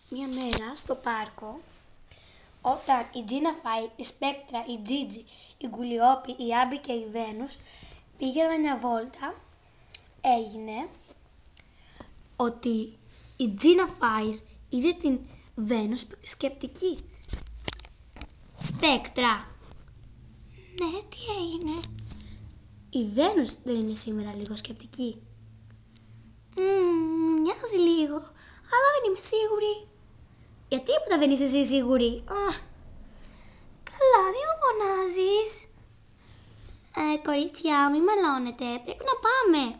Μια μέρα στο πάρκο, όταν η Τζίνα Φάι, η Σπέκτρα, η Τζίτζι, η Γκουλιόπη, η Άμπη και η Βένους πήγαιναν μια βόλτα, έγινε ότι η Τζίνα Φάι είδε την Βένους σκεπτική. Σπέκτρα. Ναι, τι έγινε? Η Βένους δεν είναι σήμερα λίγο σκεπτική? Μοιάζει λίγο, αλλά δεν είμαι σίγουρη. Για τίποτα δεν είσαι εσύ σίγουρη. Καλά, μη μου φωνάζεις. Κορίτσια, μη μαλώνετε, πρέπει να πάμε.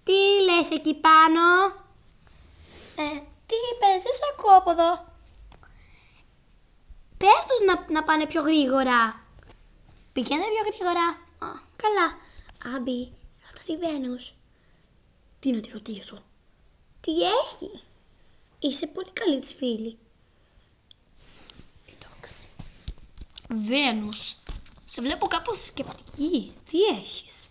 Τι λες εκεί πάνω? Τι είπες, δεν σ' ακούω από εδώ. Πες τους να πάνε πιο γρήγορα. Πηγαίνετε πιο γρήγορα. Καλά. Άμπη, ρώτα τη Βένους. Τι να τη ρωτήσω? Τι έχει? Είσαι πολύ καλή της φίλη. Εντάξει. Βένους, σε βλέπω κάπως σκεπτική. Τι έχεις?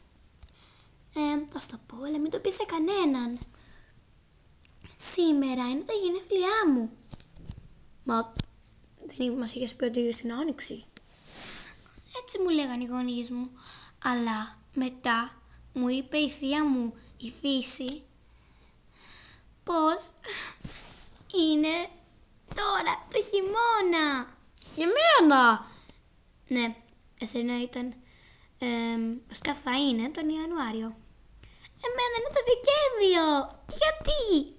Θα στα πω, αλλά μην το πεις σε κανέναν. Σήμερα είναι τα γενέθλιά μου. Μα δεν μας είχες πει ότι στην Άνοιξη? Έτσι μου λέγανε οι γονείς μου. Αλλά μετά μου είπε η θεία μου, η Φύση, πως είναι τώρα το χειμώνα. Για μένα? Ναι, εσένα ήταν, βασικά θα είναι τον Ιανουάριο. Εμένα είναι το Δεκέμβριο. Γιατί?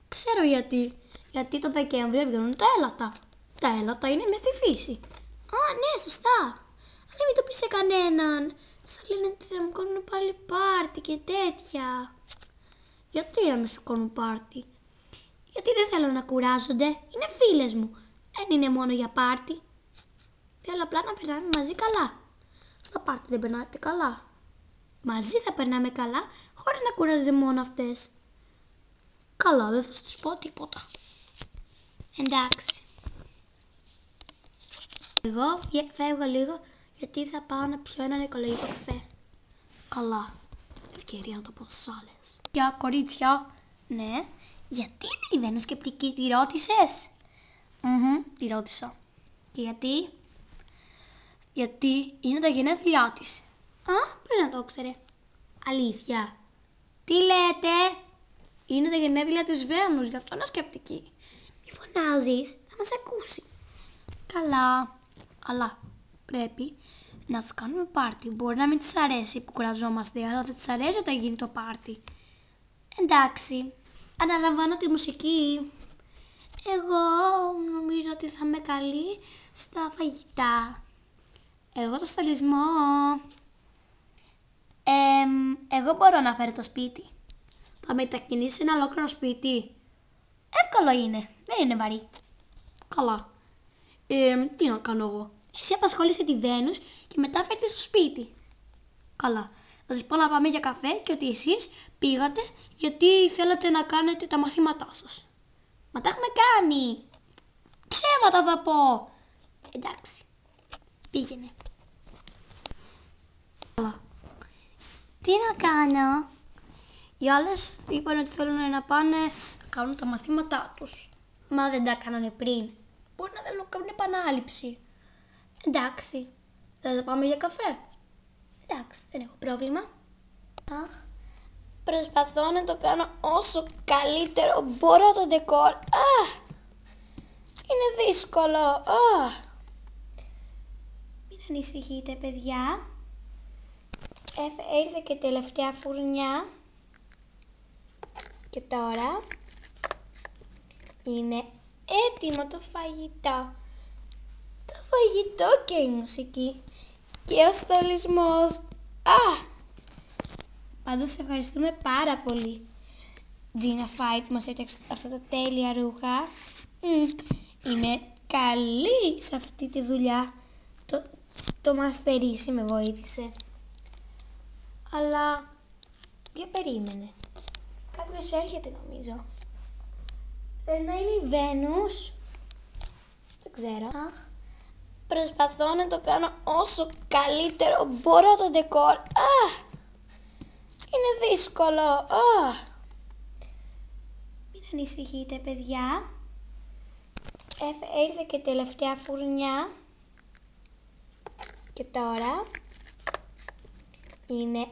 Ξέρω γιατί. Γιατί το Δεκέμβριο βγαίνουν τα έλατα. Τα έλατα είναι μες στη φύση. Ναι, σωστά. Αλλά μην το πεις σε κανέναν. Θα λένε ότι θα μου κάνουν πάλι πάρτι και τέτοια. Γιατί να μην σου κάνουν πάρτι? Γιατί δεν θέλω να κουράζονται. Είναι φίλες μου. Δεν είναι μόνο για πάρτι. Θέλω απλά να περνάμε μαζί καλά. Στα πάρτι δεν περνάτε καλά? Μαζί θα περνάμε καλά, χωρίς να κουράζονται μόνο αυτές. Καλά, δεν θα σας πω τίποτα. Εντάξει. Εγώ φεύγω λίγο, γιατί θα πάω να πιω έναν οικολογικό καφέ. Καλά. Ευκαιρία να το πω στις άλλες. Ποια κορίτσια? Ναι. Γιατί είναι η Βένους σκεπτική? Τη ρώτησες? Τη ρώτησα. Και γιατί? Γιατί είναι τα γενέθλιά της. Πώς να το ξέρε? Αλήθεια? Τι λέτε? Είναι τα γενέθλια της Βένους, γι' αυτό είναι σκεπτική. Μη φωνάζεις, θα μας ακούσει. Καλά, αλλά πρέπει να τις κάνουμε πάρτι. Μπορεί να μην της αρέσει που κουραζόμαστε, αλλά θα της αρέσει όταν γίνει το πάρτι. Εντάξει, αναλαμβάνω τη μουσική. Εγώ νομίζω ότι θα είμαι καλή στα φαγητά. Εγώ το στολισμό. Εγώ μπορώ να φέρω το σπίτι. Θα μετακινήσεις ένα ολόκληρο σπίτι? Εύκολο είναι, δεν είναι βαρύ. Καλά. Τι να κάνω εγώ? Εσύ απασχόλησε τη Βένους και μετά φέρτε στο σπίτι. Καλά. Θα της πω να πάμε για καφέ και ότι εσείς πήγατε γιατί θέλατε να κάνετε τα μαθήματά σας. Μα τα έχουμε κάνει. Ψέματα θα πω. Εντάξει. Πήγαινε. Καλά. Τι να κάνω? Οι άλλες είπαν ότι θέλουν να πάνε να κάνουν τα μαθήματά τους. Μα δεν τα κάνανε πριν. Μπορεί να θέλουν να κάνουν επανάληψη. Εντάξει. Θα πάμε για καφέ? Εντάξει, δεν έχω πρόβλημα. Προσπαθώ να το κάνω όσο καλύτερο μπορώ το ντεκόρ. Είναι δύσκολο. Μην ανησυχείτε, παιδιά. Ήρθε και τελευταία φουρνιά. Και τώρα είναι έτοιμο το φαγητό. Το φαγητό και η μουσική. Και ο στολισμός. Πάντως ευχαριστούμε πάρα πολύ, Τζίνα Φάι, που μας έφτιαξε αυτά τα τέλεια ρούχα. Είμαι καλή σε αυτή τη δουλειά. Το μαστερίσι με βοήθησε. Αλλά για περίμενε. Κάποιος έρχεται νομίζω. Να είναι η Βένους? Δεν ξέρω. Προσπαθώ να το κάνω όσο καλύτερο μπορώ το ντεκόρ. Είναι δύσκολο. Μην ανησυχείτε, παιδιά. Ήρθε και τελευταία φουρνιά. Και τώρα είναι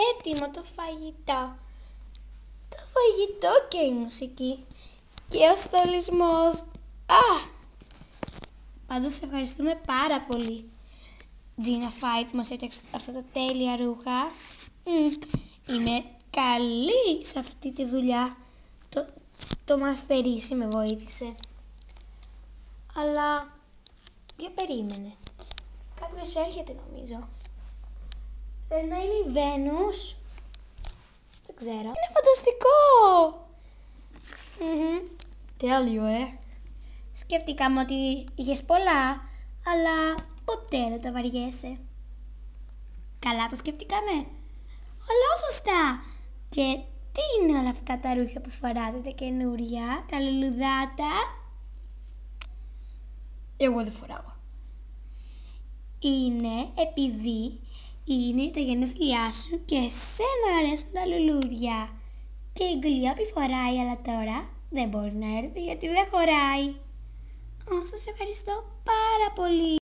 έτοιμο το φαγητό. Το φαγητό και η μουσική. Και ο στολισμός. Πάντως σε ευχαριστούμε πάρα πολύ, Gina Fight, που μας έφτιαξε αυτά τα τέλεια ρούχα. Είμαι καλή σε αυτή τη δουλειά. Το μαστερίσι με βοήθησε. Αλλά για περίμενε. Κάποιος έρχεται νομίζω. Δεν είναι η Βένους. Δεν ξέρω. Είναι φανταστικό. Τέλειο, Σκέφτηκαμε ότι είχες πολλά, αλλά ποτέ δεν τα βαριέσαι. Καλά το σκέφτηκαμε. Ολόσωστα. Και τι είναι όλα αυτά τα ρούχα που φοράτε, τα καινούρια, τα λουλουδάτα? Εγώ δεν φοράω. Είναι επειδή είναι τα γενέθλιά σου και εσένα αρέσουν τα λουλούδια. Και η Γκουλιόπη φοράει, αλλά τώρα δεν μπορεί να έρθει γιατί δεν χωράει. Σας ευχαριστώ πάρα πολύ.